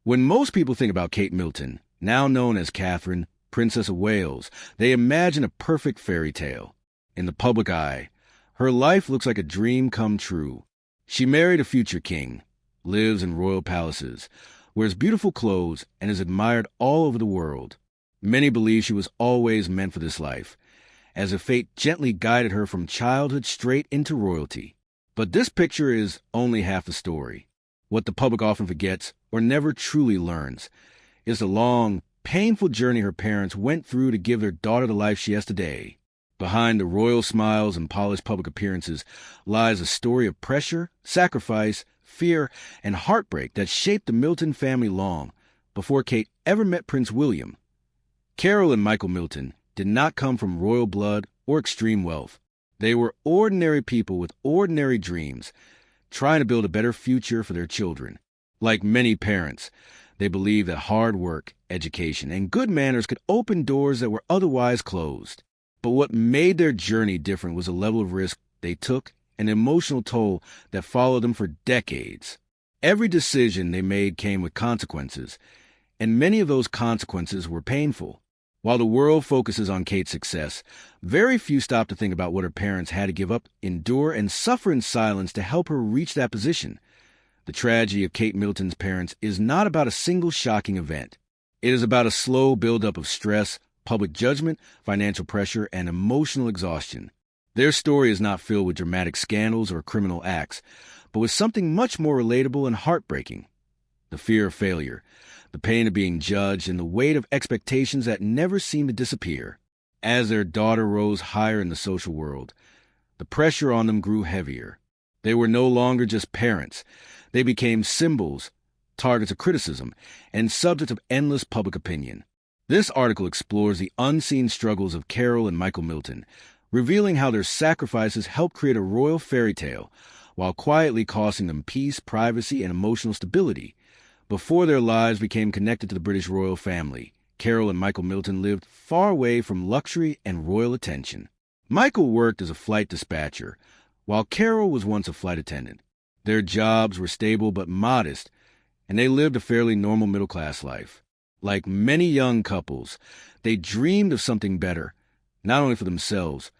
When most people think about Kate Middleton, now known as Catherine, Princess of Wales, they imagine a perfect fairy tale. In the public eye, her life looks like a dream come true. She married a future king, lives in royal palaces, wears beautiful clothes, and is admired all over the world. Many believe she was always meant for this life, as if fate gently guided her from childhood straight into royalty. But this picture is only half the story. What the public often forgets, or never truly learns, is the long, painful journey her parents went through to give their daughter the life she has today. Behind the royal smiles and polished public appearances lies a story of pressure, sacrifice, fear, and heartbreak that shaped the Middleton family long before Kate ever met Prince William. Carole and Michael Middleton did not come from royal blood or extreme wealth. They were ordinary people with ordinary dreams, trying to build a better future for their children. Like many parents, they believed that hard work, education, and good manners could open doors that were otherwise closed. But what made their journey different was the level of risk they took and the emotional toll that followed them for decades. Every decision they made came with consequences, and many of those consequences were painful. While the world focuses on Kate's success, very few stop to think about what her parents had to give up, endure, and suffer in silence to help her reach that position. The tragedy of Kate Middleton's parents is not about a single shocking event. It is about a slow buildup of stress, public judgment, financial pressure, and emotional exhaustion. Their story is not filled with dramatic scandals or criminal acts, but with something much more relatable and heartbreaking. The fear of failure, the pain of being judged, and the weight of expectations that never seem to disappear. As their daughter rose higher in the social world, the pressure on them grew heavier. They were no longer just parents. They became symbols, targets of criticism, and subjects of endless public opinion. This article explores the unseen struggles of Carole and Michael Middleton, revealing how their sacrifices helped create a royal fairy tale, while quietly costing them peace, privacy, and emotional stability. Before their lives became connected to the British royal family, Carole and Michael Middleton lived far away from luxury and royal attention. Michael worked as a flight dispatcher, while Carole was once a flight attendant. Their jobs were stable but modest, and they lived a fairly normal middle-class life. Like many young couples, they dreamed of something better, not only for themselves,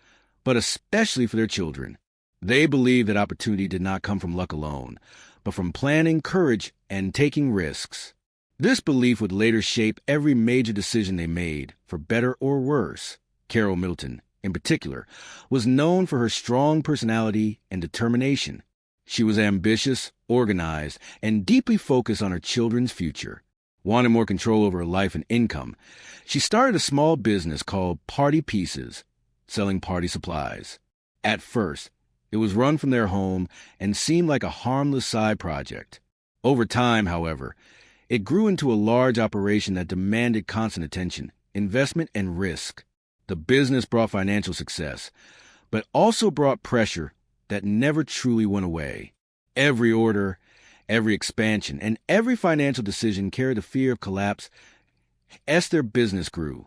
but especially for their children. They believed that opportunity did not come from luck alone, but from planning, courage, and taking risks. This belief would later shape every major decision they made, for better or worse. Carole Middleton, in particular, was known for her strong personality and determination. She was ambitious, organized, and deeply focused on her children's future. Wanting more control over her life and income, she started a small business called Party Pieces, selling party supplies. At first, it was run from their home and seemed like a harmless side project. Over time, however, it grew into a large operation that demanded constant attention, investment, and risk. The business brought financial success, but also brought pressure that never truly went away. Every order, every expansion, and every financial decision carried the fear of collapse. As their business grew,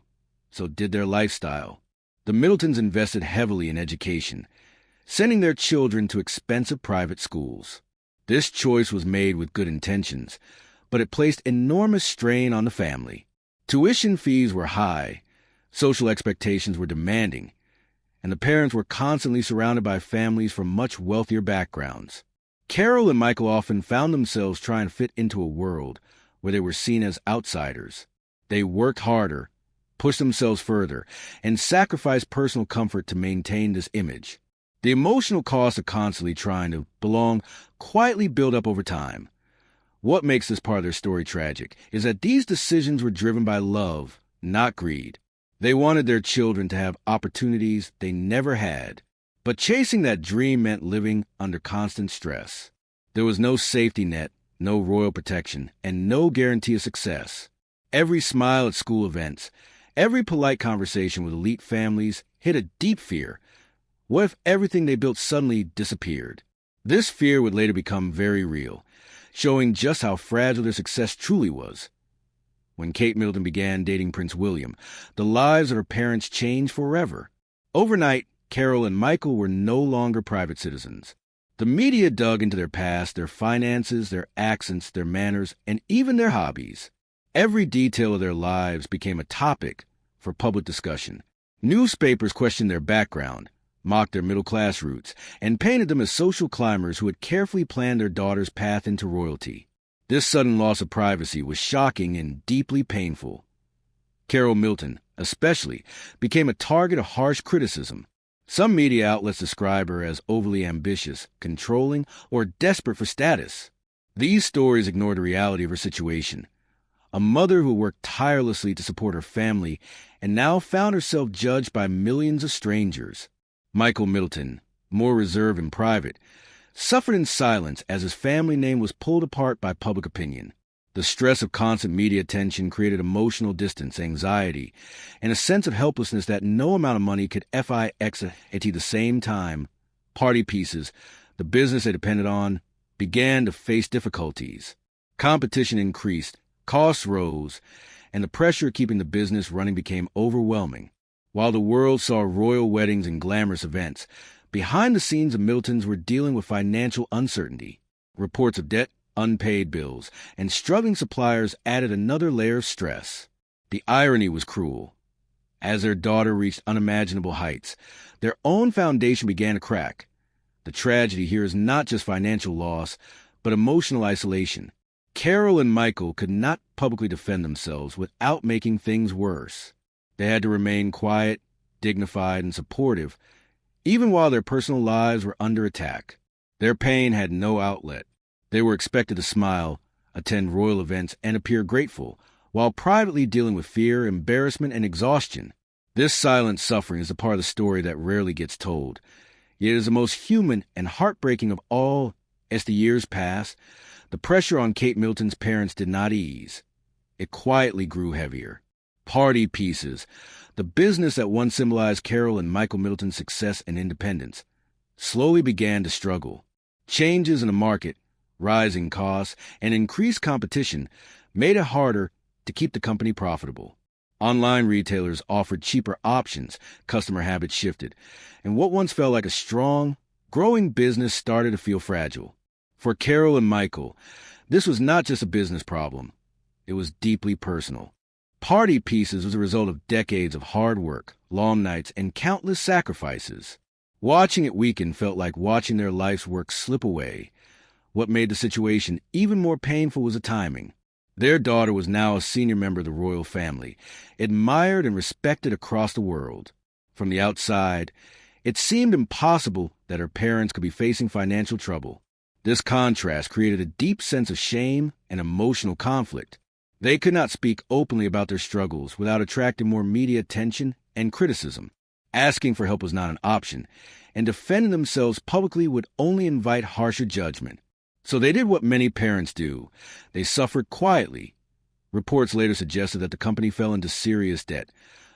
so did their lifestyle. The Middletons invested heavily in education, sending their children to expensive private schools. This choice was made with good intentions, but it placed enormous strain on the family. Tuition fees were high, social expectations were demanding, and the parents were constantly surrounded by families from much wealthier backgrounds. Carole and Michael often found themselves trying to fit into a world where they were seen as outsiders. They worked harder, pushed themselves further, and sacrificed personal comfort to maintain this image. The emotional cost of constantly trying to belong quietly built up over time. What makes this part of their story tragic is that these decisions were driven by love, not greed. They wanted their children to have opportunities they never had. But chasing that dream meant living under constant stress. There was no safety net, no royal protection, and no guarantee of success. Every smile at school events, every polite conversation with elite families hid a deep fear. What if everything they built suddenly disappeared? This fear would later become very real, showing just how fragile their success truly was. When Kate Middleton began dating Prince William, the lives of her parents changed forever. Overnight, Carole and Michael were no longer private citizens. The media dug into their past, their finances, their accents, their manners, and even their hobbies. Every detail of their lives became a topic for public discussion. Newspapers questioned their background, mocked their middle-class roots, and painted them as social climbers who had carefully planned their daughter's path into royalty. This sudden loss of privacy was shocking and deeply painful. Carole Middleton, especially, became a target of harsh criticism. Some media outlets describe her as overly ambitious, controlling, or desperate for status. These stories ignore the reality of her situation. A mother who worked tirelessly to support her family and now found herself judged by millions of strangers. Michael Middleton, more reserved and private, suffered in silence as his family name was pulled apart by public opinion. The stress of constant media attention created emotional distance, anxiety, and a sense of helplessness that no amount of money could fix. At the same time, party pieces, the business they depended on, began to face difficulties. Competition increased, costs rose, and the pressure of keeping the business running became overwhelming. While the world saw royal weddings and glamorous events, behind the scenes the Middletons were dealing with financial uncertainty. Reports of debt, unpaid bills, and struggling suppliers added another layer of stress. The irony was cruel. As their daughter reached unimaginable heights, their own foundation began to crack. The tragedy here is not just financial loss, but emotional isolation. Carole and Michael could not publicly defend themselves without making things worse. They had to remain quiet, dignified, and supportive, even while their personal lives were under attack. Their pain had no outlet. They were expected to smile, attend royal events, and appear grateful, while privately dealing with fear, embarrassment, and exhaustion. This silent suffering is a part of the story that rarely gets told. Yet it is the most human and heartbreaking of all. As the years passed, the pressure on Kate Middleton's parents did not ease. It quietly grew heavier. Party pieces, the business that once symbolized Carole and Michael Middleton's success and independence, slowly began to struggle. Changes in the market, rising costs, and increased competition made it harder to keep the company profitable. Online retailers offered cheaper options, customer habits shifted, and what once felt like a strong, growing business started to feel fragile. For Carole and Michael, this was not just a business problem. It was deeply personal. Party pieces was a result of decades of hard work, long nights, and countless sacrifices. Watching it weaken felt like watching their life's work slip away. What made the situation even more painful was the timing. Their daughter was now a senior member of the royal family, admired and respected across the world. From the outside, it seemed impossible that her parents could be facing financial trouble. This contrast created a deep sense of shame and emotional conflict. They could not speak openly about their struggles without attracting more media attention and criticism. Asking for help was not an option, and defending themselves publicly would only invite harsher judgment. So they did what many parents do. They suffered quietly. Reports later suggested that the company fell into serious debt,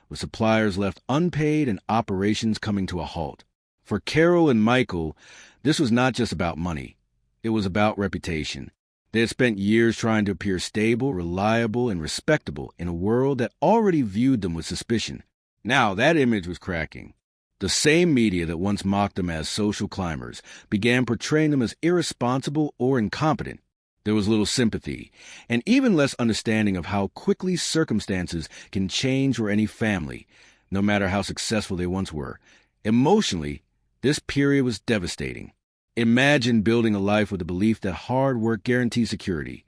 with suppliers left unpaid and operations coming to a halt. For Carole and Michael, this was not just about money. It was about reputation. They had spent years trying to appear stable, reliable, and respectable in a world that already viewed them with suspicion. Now that image was cracking. The same media that once mocked them as social climbers began portraying them as irresponsible or incompetent. There was little sympathy, and even less understanding of how quickly circumstances can change for any family, no matter how successful they once were. Emotionally, this period was devastating. Imagine building a life with the belief that hard work guarantees security,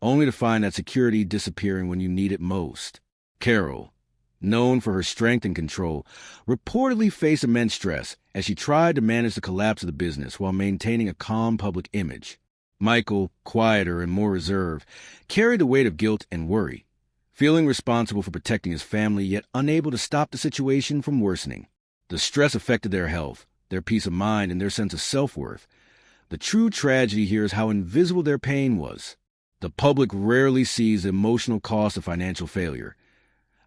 only to find that security disappearing when you need it most. Carole, known for her strength and control, reportedly faced immense stress as she tried to manage the collapse of the business while maintaining a calm public image. Michael, quieter and more reserved, carried the weight of guilt and worry, feeling responsible for protecting his family yet unable to stop the situation from worsening. The stress affected their health, their peace of mind, and their sense of self-worth. The true tragedy here is how invisible their pain was. The public rarely sees the emotional cost of financial failure,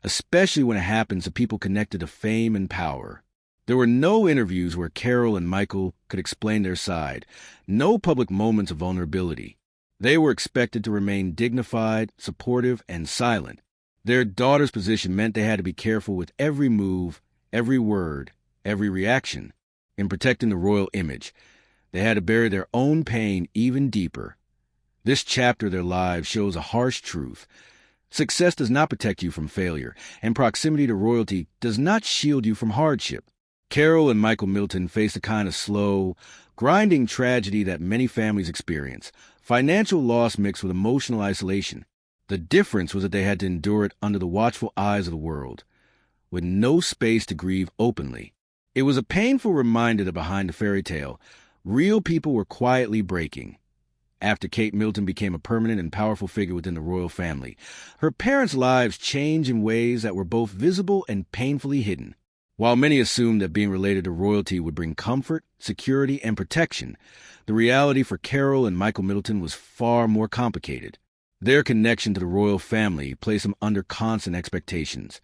especially when it happens to people connected to fame and power. There were no interviews where Carole and Michael could explain their side, no public moments of vulnerability. They were expected to remain dignified, supportive, and silent. Their daughter's position meant they had to be careful with every move, every word, every reaction. In protecting the royal image, They had to bury their own pain even deeper. This chapter of their lives shows a harsh truth. Success does not protect you from failure, and proximity to royalty does not shield you from hardship. Carole and Michael Middleton faced a kind of slow, grinding tragedy that many families experience: financial loss mixed with emotional isolation. The difference was that they had to endure it under the watchful eyes of the world, with no space to grieve openly. It was a painful reminder that behind the fairy tale, real people were quietly breaking. After Kate Middleton became a permanent and powerful figure within the royal family, her parents' lives changed in ways that were both visible and painfully hidden. While many assumed that being related to royalty would bring comfort, security, and protection, the reality for Carole and Michael Middleton was far more complicated. Their connection to the royal family placed them under constant expectations.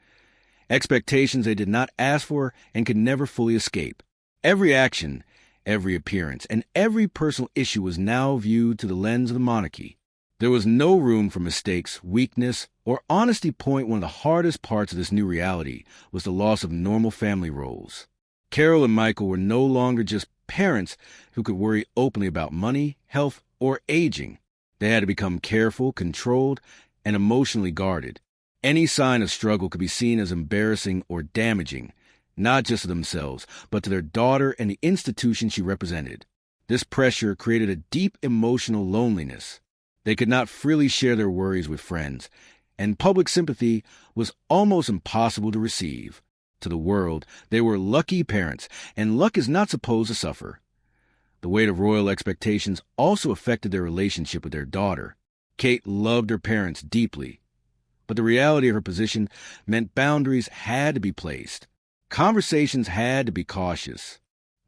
Expectations they did not ask for and could never fully escape. Every action, every appearance, and every personal issue was now viewed through the lens of the monarchy. There was no room for mistakes, weakness, or honesty. One of the hardest parts of this new reality was the loss of normal family roles. Carole and Michael were no longer just parents who could worry openly about money, health, or aging. They had to become careful, controlled, and emotionally guarded. Any sign of struggle could be seen as embarrassing or damaging, not just to themselves, but to their daughter and the institution she represented. This pressure created a deep emotional loneliness. They could not freely share their worries with friends, and public sympathy was almost impossible to receive. To the world, they were lucky parents, and luck is not supposed to suffer. The weight of royal expectations also affected their relationship with their daughter. Kate loved her parents deeply, but the reality of her position meant boundaries had to be placed. Conversations had to be cautious.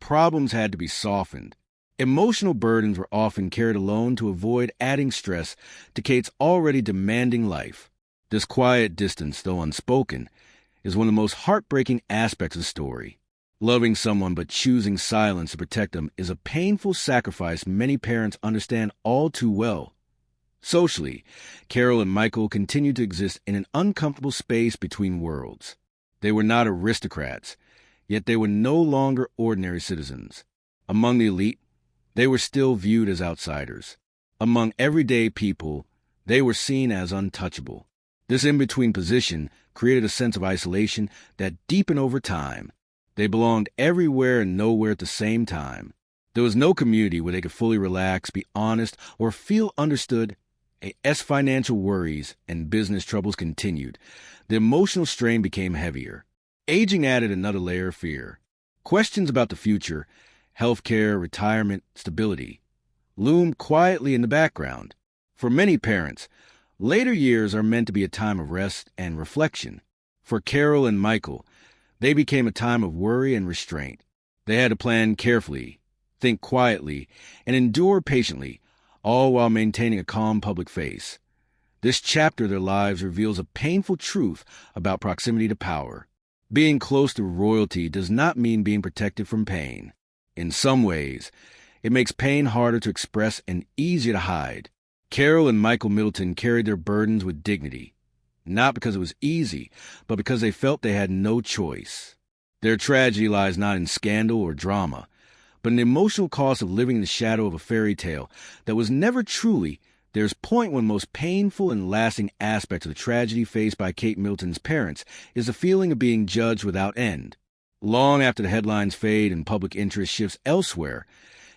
Problems had to be softened. Emotional burdens were often carried alone to avoid adding stress to Kate's already demanding life. This quiet distance, though unspoken, is one of the most heartbreaking aspects of the story. Loving someone but choosing silence to protect them is a painful sacrifice many parents understand all too well. Socially, Carole and Michael continued to exist in an uncomfortable space between worlds. They were not aristocrats, yet they were no longer ordinary citizens. Among the elite, they were still viewed as outsiders. Among everyday people, they were seen as untouchable. This in-between position created a sense of isolation that deepened over time. They belonged everywhere and nowhere at the same time. There was no community where they could fully relax, be honest, or feel understood. As financial worries and business troubles continued, the emotional strain became heavier. Aging added another layer of fear. Questions about the future, healthcare, retirement, stability, loomed quietly in the background. For many parents, later years are meant to be a time of rest and reflection. For Carole and Michael, they became a time of worry and restraint. They had to plan carefully, think quietly, and endure patiently, all while maintaining a calm public face. This chapter of their lives reveals a painful truth about proximity to power. Being close to royalty does not mean being protected from pain. In some ways, it makes pain harder to express and easier to hide. Carole and Michael Middleton carried their burdens with dignity, not because it was easy, but because they felt they had no choice. Their tragedy lies not in scandal or drama, but in the emotional cost of living in the shadow of a fairy tale that was never truly. There's one of the most painful and lasting aspects of the tragedy faced by Kate Middleton's parents is the feeling of being judged without end. Long after the headlines fade and public interest shifts elsewhere,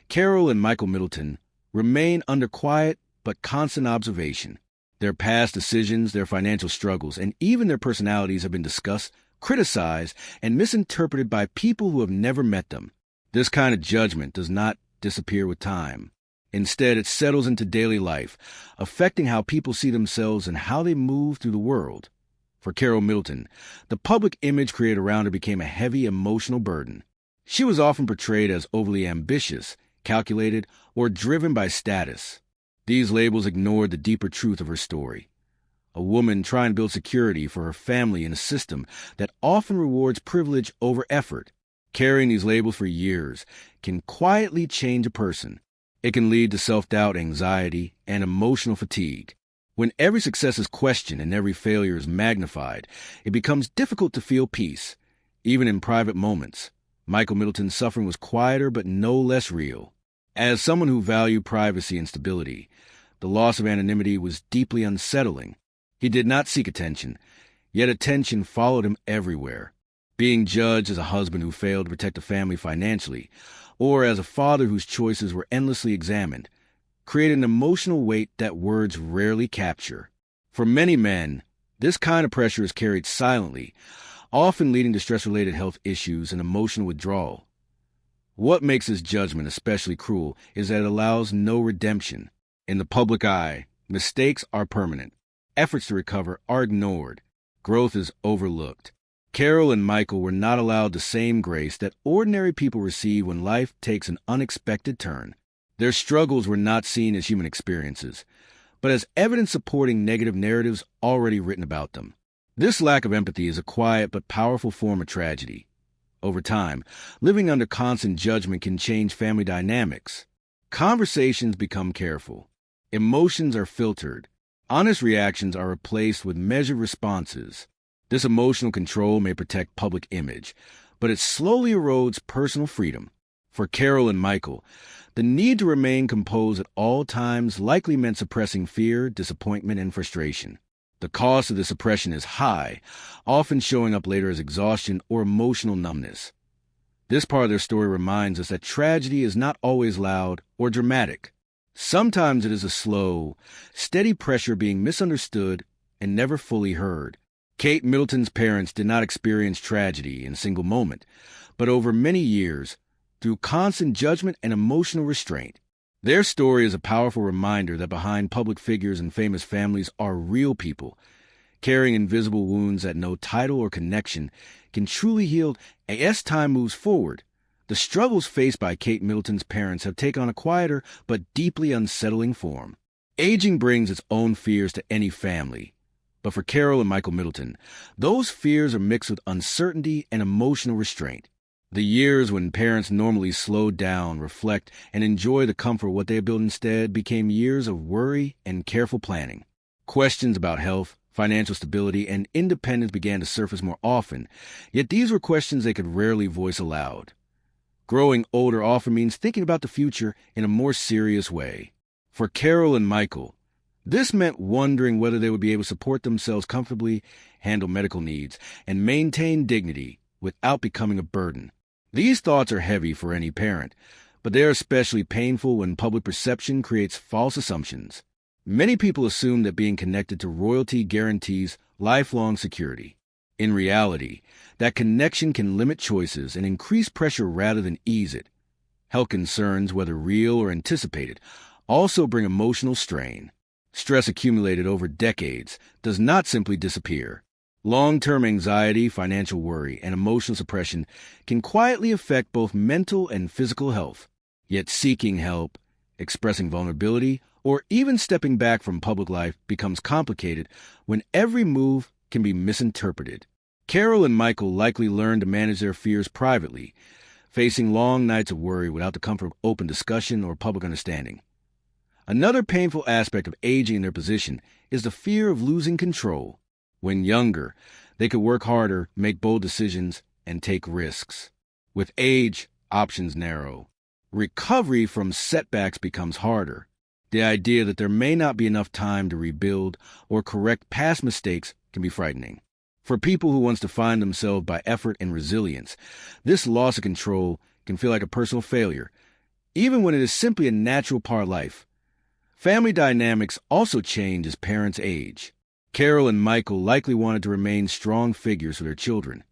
Carole and Michael Middleton remain under quiet but constant observation. Their past decisions, their financial struggles, and even their personalities have been discussed, criticized, and misinterpreted by people who have never met them. This kind of judgment does not disappear with time. Instead, it settles into daily life, affecting how people see themselves and how they move through the world. For Carole Middleton, the public image created around her became a heavy emotional burden. She was often portrayed as overly ambitious, calculated, or driven by status. These labels ignored the deeper truth of her story. A woman trying to build security for her family in a system that often rewards privilege over effort. Carrying these labels for years can quietly change a person. It can lead to self-doubt, anxiety, and emotional fatigue. When every success is questioned and every failure is magnified, it becomes difficult to feel peace, even in private moments. Michael Middleton's suffering was quieter but no less real. As someone who valued privacy and stability, the loss of anonymity was deeply unsettling. He did not seek attention, yet attention followed him everywhere. Being judged as a husband who failed to protect a family financially, or as a father whose choices were endlessly examined, created an emotional weight that words rarely capture. For many men, this kind of pressure is carried silently, often leading to stress-related health issues and emotional withdrawal. What makes this judgment especially cruel is that it allows no redemption. In the public eye, mistakes are permanent. Efforts to recover are ignored. Growth is overlooked. Carole and Michael were not allowed the same grace that ordinary people receive when life takes an unexpected turn. Their struggles were not seen as human experiences, but as evidence supporting negative narratives already written about them. This lack of empathy is a quiet but powerful form of tragedy. Over time, living under constant judgment can change family dynamics. Conversations become careful. Emotions are filtered. Honest reactions are replaced with measured responses. This emotional control may protect public image, but it slowly erodes personal freedom. For Carole and Michael, the need to remain composed at all times likely meant suppressing fear, disappointment, and frustration. The cost of this suppression is high, often showing up later as exhaustion or emotional numbness. This part of their story reminds us that tragedy is not always loud or dramatic. Sometimes it is a slow, steady pressure being misunderstood and never fully heard. Kate Middleton's parents did not experience tragedy in a single moment, but over many years, through constant judgment and emotional restraint. Their story is a powerful reminder that behind public figures and famous families are real people, carrying invisible wounds that no title or connection can truly heal. As time moves forward, the struggles faced by Kate Middleton's parents have taken on a quieter but deeply unsettling form. Aging brings its own fears to any family, but for Carole and Michael Middleton, those fears are mixed with uncertainty and emotional restraint. The years when parents normally slow down, reflect, and enjoy the comfort of what they have built instead became years of worry and careful planning. Questions about health, financial stability, and independence began to surface more often, yet these were questions they could rarely voice aloud. Growing older often means thinking about the future in a more serious way. For Carole and Michael, this meant wondering whether they would be able to support themselves comfortably, handle medical needs, and maintain dignity without becoming a burden. These thoughts are heavy for any parent, but they are especially painful when public perception creates false assumptions. Many people assume that being connected to royalty guarantees lifelong security. In reality, that connection can limit choices and increase pressure rather than ease it. Health concerns, whether real or anticipated, also bring emotional strain. Stress accumulated over decades does not simply disappear. Long-term anxiety, financial worry, and emotional suppression can quietly affect both mental and physical health. Yet seeking help, expressing vulnerability, or even stepping back from public life becomes complicated when every move can be misinterpreted. Carole and Michael likely learned to manage their fears privately, facing long nights of worry without the comfort of open discussion or public understanding. Another painful aspect of aging in their position is the fear of losing control. When younger, they could work harder, make bold decisions, and take risks. With age, options narrow. Recovery from setbacks becomes harder. The idea that there may not be enough time to rebuild or correct past mistakes can be frightening. For people who once defined themselves by effort and resilience, this loss of control can feel like a personal failure, even when it is simply a natural part of life. Family dynamics also change as parents age. Carole and Michael likely wanted to remain strong figures for their children,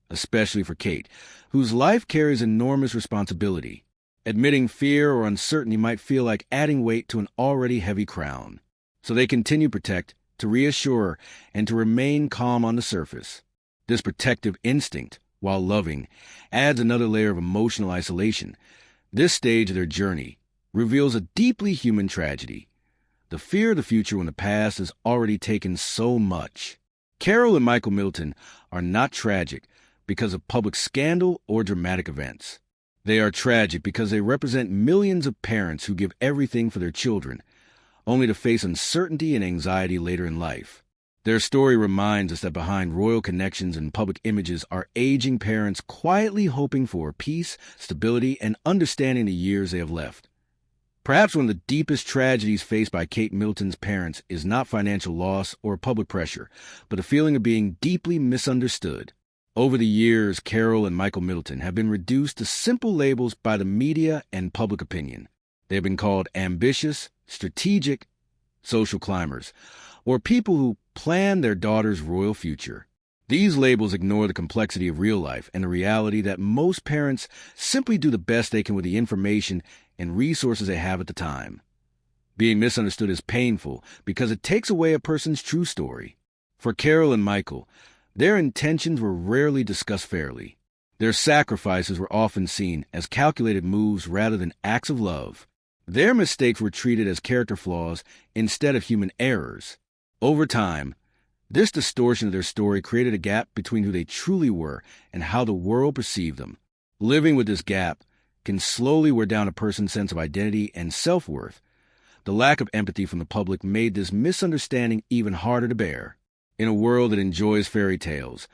especially for Kate, whose life carries enormous responsibility. Admitting fear or uncertainty might feel like adding weight to an already heavy crown. So they continue to protect, to reassure, and to remain calm on the surface. This protective instinct, while loving, adds another layer of emotional isolation. This stage of their journey reveals a deeply human tragedy. The fear of the future when the past has already taken so much. Carole and Michael Middleton are not tragic because of public scandal or dramatic events. They are tragic because they represent millions of parents who give everything for their children, only to face uncertainty and anxiety later in life. Their story reminds us that behind royal connections and public images are aging parents quietly hoping for peace, stability, and understanding the years they have left. Perhaps one of the deepest tragedies faced by Kate Middleton's parents is not financial loss or public pressure, but a feeling of being deeply misunderstood. Over the years, Carole and Michael Middleton have been reduced to simple labels by the media and public opinion. They have been called ambitious, strategic, social climbers, or people who plan their daughter's royal future. These labels ignore the complexity of real life and the reality that most parents simply do the best they can with the information and resources they have at the time. Being misunderstood is painful because it takes away a person's true story. For Carole and Michael, their intentions were rarely discussed fairly. Their sacrifices were often seen as calculated moves rather than acts of love. Their mistakes were treated as character flaws instead of human errors. Over time, this distortion of their story created a gap between who they truly were and how the world perceived them. Living with this gap can slowly wear down a person's sense of identity and self-worth. The lack of empathy from the public made this misunderstanding even harder to bear. In a world that enjoys fairy tales,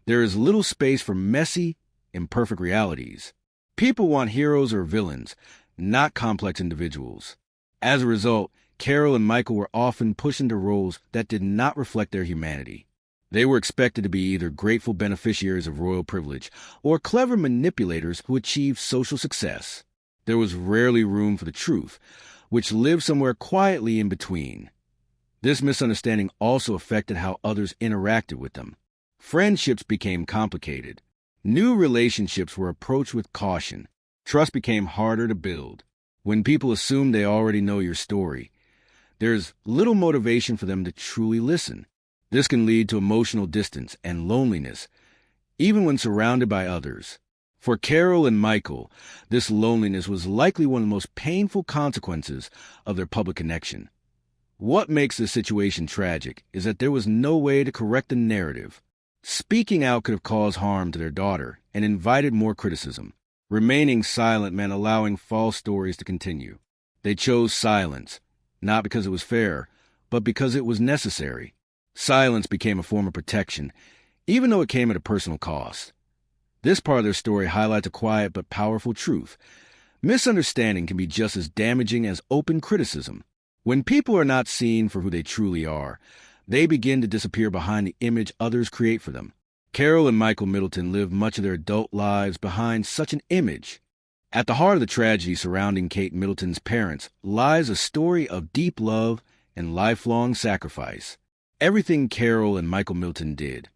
there is little space for messy, imperfect realities. People want heroes or villains, not complex individuals. As a result, Carole and Michael were often pushed into roles that did not reflect their humanity. They were expected to be either grateful beneficiaries of royal privilege or clever manipulators who achieved social success. There was rarely room for the truth, which lived somewhere quietly in between. This misunderstanding also affected how others interacted with them. Friendships became complicated. New relationships were approached with caution. Trust became harder to build. When people assume they already know your story, there's little motivation for them to truly listen. This can lead to emotional distance and loneliness, even when surrounded by others. For Carole and Michael, this loneliness was likely one of the most painful consequences of their public connection. What makes this situation tragic is that there was no way to correct the narrative. Speaking out could have caused harm to their daughter and invited more criticism. Remaining silent meant allowing false stories to continue. They chose silence, not because it was fair, but because it was necessary. Silence became a form of protection, even though it came at a personal cost. This part of their story highlights a quiet but powerful truth. Misunderstanding can be just as damaging as open criticism. When people are not seen for who they truly are, they begin to disappear behind the image others create for them. Carole and Michael Middleton lived much of their adult lives behind such an image. At the heart of the tragedy surrounding Kate Middleton's parents lies a story of deep love and lifelong sacrifice. Everything Carole and Michael Middleton did,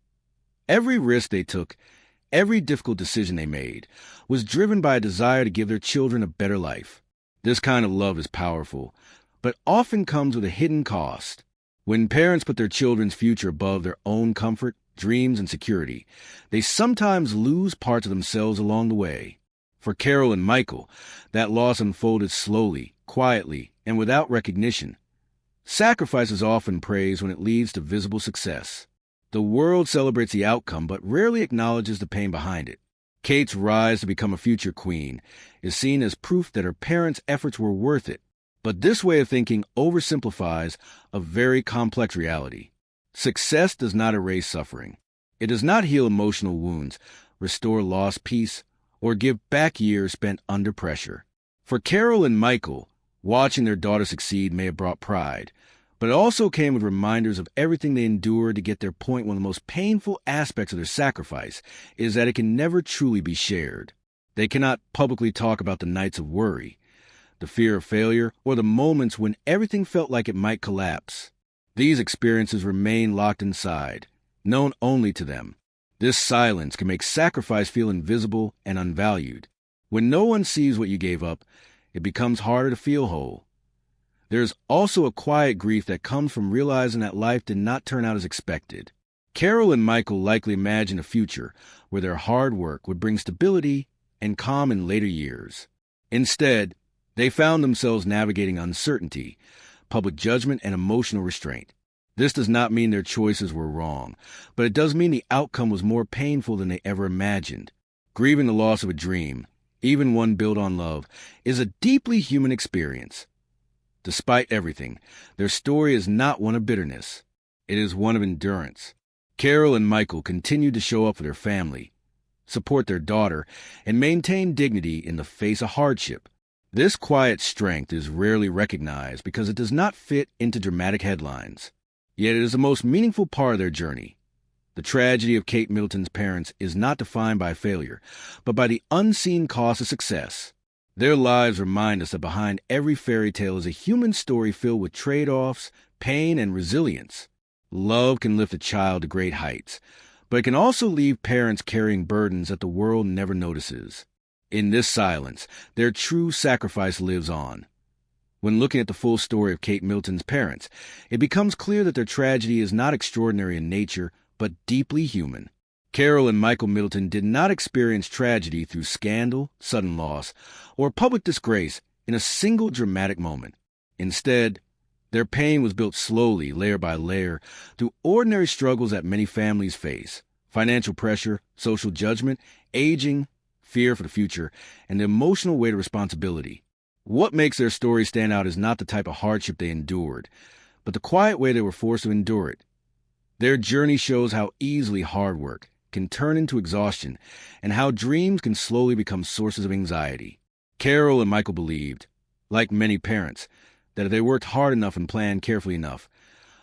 every risk they took, every difficult decision they made, was driven by a desire to give their children a better life. This kind of love is powerful, but often comes with a hidden cost. When parents put their children's future above their own comfort, dreams, and security, they sometimes lose parts of themselves along the way. For Carole and Michael, that loss unfolded slowly, quietly, and without recognition. Sacrifice is often praised when it leads to visible success. The world celebrates the outcome but rarely acknowledges the pain behind it. Kate's rise to become a future queen is seen as proof that her parents' efforts were worth it. But this way of thinking oversimplifies a very complex reality. Success does not erase suffering. It does not heal emotional wounds, restore lost peace, or give back years spent under pressure. For Carole and Michael, watching their daughter succeed may have brought pride, but it also came with reminders of everything they endured to get their point. One of the most painful aspects of their sacrifice is that it can never truly be shared. They cannot publicly talk about the nights of worry, the fear of failure, or the moments when everything felt like it might collapse. These experiences remain locked inside, known only to them. This silence can make sacrifice feel invisible and unvalued. When no one sees what you gave up, it becomes harder to feel whole. There's also a quiet grief that comes from realizing that life did not turn out as expected. Carole and Michael likely imagined a future where their hard work would bring stability and calm in later years. Instead, they found themselves navigating uncertainty, public judgment, and emotional restraint. This does not mean their choices were wrong, but it does mean the outcome was more painful than they ever imagined. Grieving the loss of a dream, even one built on love, is a deeply human experience. Despite everything, their story is not one of bitterness. It is one of endurance. Carole and Michael continued to show up for their family, support their daughter, and maintain dignity in the face of hardship. This quiet strength is rarely recognized because it does not fit into dramatic headlines. Yet it is the most meaningful part of their journey. The tragedy of Kate Middleton's parents is not defined by failure, but by the unseen cost of success. Their lives remind us that behind every fairy tale is a human story filled with trade-offs, pain, and resilience. Love can lift a child to great heights, but it can also leave parents carrying burdens that the world never notices. In this silence, their true sacrifice lives on. When looking at the full story of Kate Middleton's parents, it becomes clear that their tragedy is not extraordinary in nature, but deeply human. Carole and Michael Middleton did not experience tragedy through scandal, sudden loss, or public disgrace in a single dramatic moment. Instead, their pain was built slowly, layer by layer, through ordinary struggles that many families face: financial pressure, social judgment, aging, fear for the future, and the emotional weight of responsibility. What makes their story stand out is not the type of hardship they endured, but the quiet way they were forced to endure it. Their journey shows how easily hard work can turn into exhaustion, and how dreams can slowly become sources of anxiety. Carole and Michael believed, like many parents, that if they worked hard enough and planned carefully enough,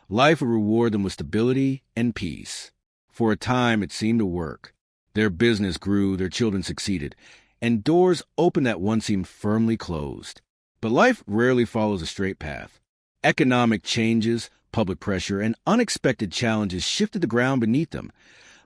life would reward them with stability and peace. For a time, it seemed to work. Their business grew, their children succeeded, and doors opened that once seemed firmly closed. But life rarely follows a straight path. Economic changes, public pressure, and unexpected challenges shifted the ground beneath them,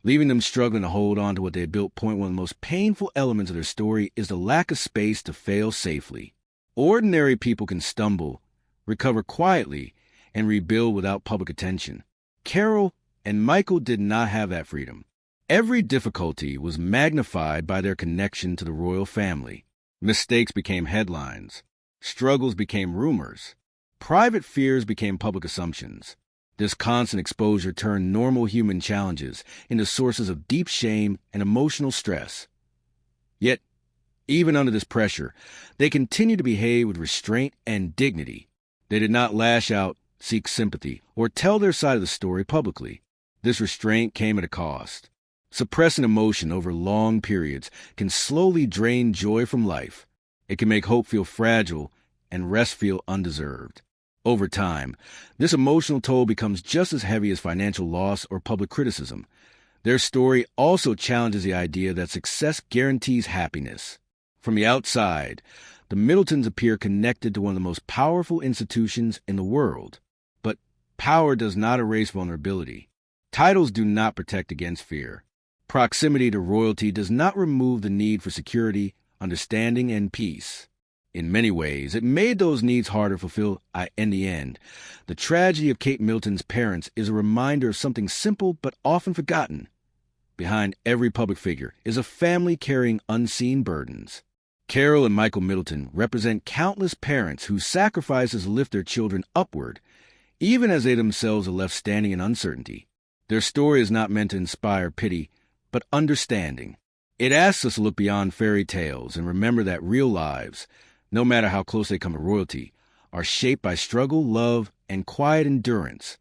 leaving them struggling to hold on to what they had built. One of the most painful elements of their story is the lack of space to fail safely. Ordinary people can stumble, recover quietly, and rebuild without public attention. Carole and Michael did not have that freedom. Every difficulty was magnified by their connection to the royal family. Mistakes became headlines. Struggles became rumors. Private fears became public assumptions. This constant exposure turned normal human challenges into sources of deep shame and emotional stress. Yet, even under this pressure, they continued to behave with restraint and dignity. They did not lash out, seek sympathy, or tell their side of the story publicly. This restraint came at a cost. Suppressing emotion over long periods can slowly drain joy from life. It can make hope feel fragile and rest feel undeserved. Over time, this emotional toll becomes just as heavy as financial loss or public criticism. Their story also challenges the idea that success guarantees happiness. From the outside, the Middletons appear connected to one of the most powerful institutions in the world. But power does not erase vulnerability. Titles do not protect against fear. Proximity to royalty does not remove the need for security, understanding, and peace. In many ways, it made those needs harder to fulfill. In the end, the tragedy of Kate Middleton's parents is a reminder of something simple but often forgotten. Behind every public figure is a family carrying unseen burdens. Carole and Michael Middleton represent countless parents whose sacrifices lift their children upward, even as they themselves are left standing in uncertainty. Their story is not meant to inspire pity, but understanding. It asks us to look beyond fairy tales and remember that real lives, no matter how close they come to royalty, are shaped by struggle, love, and quiet endurance.